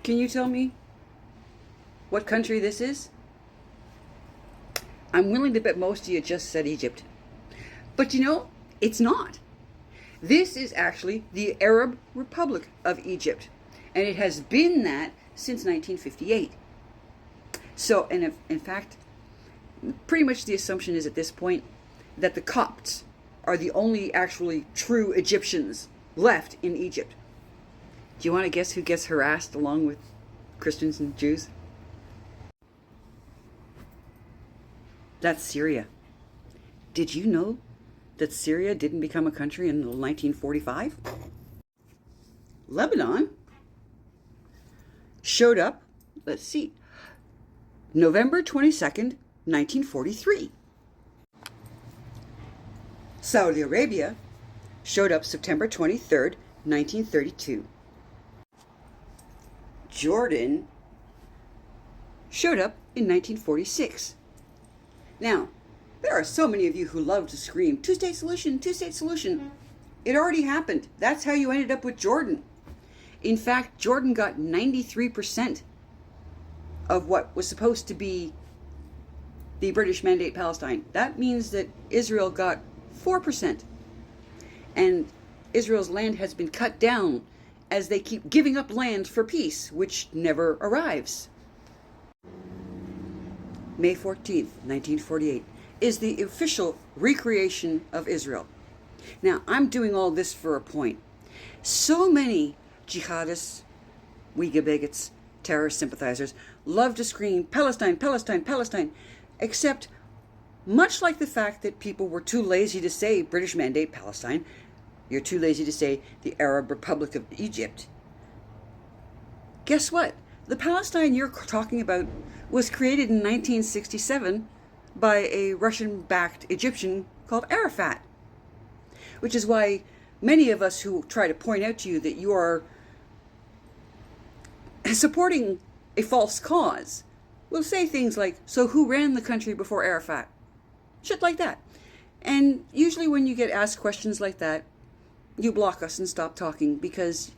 Can you tell me what country this is? I'm willing to bet most of you just said Egypt. But you know, it's not. This is actually the Arab Republic of Egypt, and it has been that since 1958. So, and in fact, pretty much the assumption is at this point that the Copts are the only actually true Egyptians left in Egypt. Do you want to guess who gets harassed along with Christians and Jews? That's Syria. Did you know that Syria didn't become a country until 1945? Lebanon showed up, let's see, November 22nd, 1943. Saudi Arabia showed up September 23rd, 1932. Jordan showed up in 1946. Now, there are so many of you who love to scream, two-state solution, two-state solution. It already happened. That's how you ended up with Jordan. In fact, Jordan got 93% of what was supposed to be the British Mandate Palestine. That means that Israel got 4%. And Israel's land has been cut down as they keep giving up land for peace, which never arrives. May 14th, 1948, is the official recreation of Israel. Now, I'm doing all this for a point. So many jihadists, Uyghur bigots, terrorist sympathizers love to scream, Palestine, Palestine, Palestine, except much like the fact that people were too lazy to say British Mandate Palestine, you're too lazy to say the Arab Republic of Egypt. Guess what? The Palestine you're talking about was created in 1967 by a Russian-backed Egyptian called Arafat, which is why many of us who try to point out to you that you are supporting a false cause will say things like, so who ran the country before Arafat? Shit like that. And usually when you get asked questions like that, you block us and stop talking, because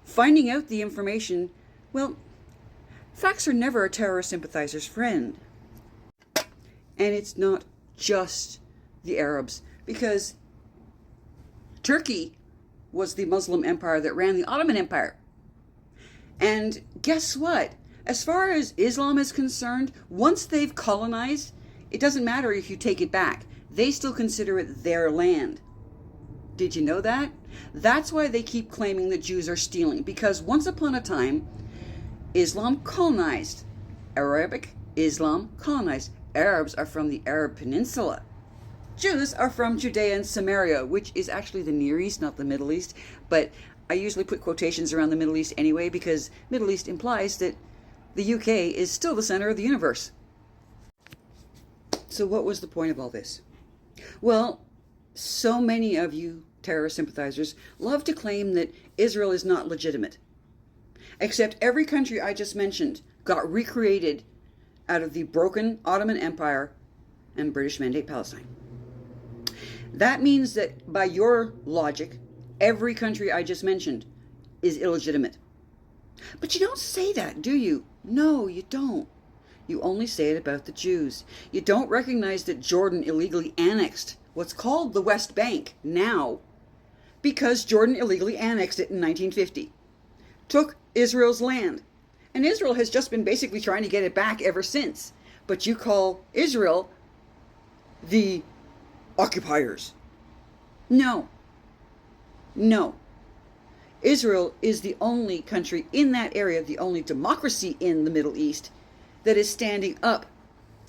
finding out the information, well, facts are never a terrorist sympathizer's friend. And it's not just the Arabs, because Turkey was the Muslim empire that ran the Ottoman Empire. And guess what? As far as Islam is concerned, once they've colonized, it doesn't matter if you take it back. They still consider it their land. Did you know that? That's why they keep claiming that Jews are stealing, because once upon a time, Islam colonized. Arabic Islam colonized. Arabs are from the Arab Peninsula. Jews are from Judea and Samaria, which is actually the Near East, not the Middle East. But I usually put quotations around the Middle East anyway, because Middle East implies that the UK is still the center of the universe. So what was the point of all this? Well, so many of you terrorist sympathizers love to claim that Israel is not legitimate. Except every country I just mentioned got recreated out of the broken Ottoman Empire and British Mandate Palestine. That means that by your logic, every country I just mentioned is illegitimate. But you don't say that, do you? No, you don't. You only say it about the Jews. You don't recognize that Jordan illegally annexed what's called the West Bank now, because Jordan illegally annexed it in 1950. Took Israel's land. And Israel has just been basically trying to get it back ever since. But you call Israel the occupiers. No. No. Israel is the only country in that area, the only democracy in the Middle East, that is standing up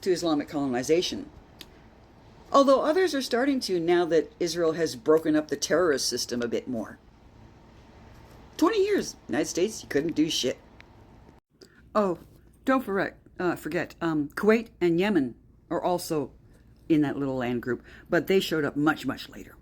to Islamic colonization. Although others are starting to, now that Israel has broken up the terrorist system a bit more. 20 years, United States, you couldn't do shit. Oh, don't forget, Kuwait and Yemen are also in that little land group, but they showed up much, much later.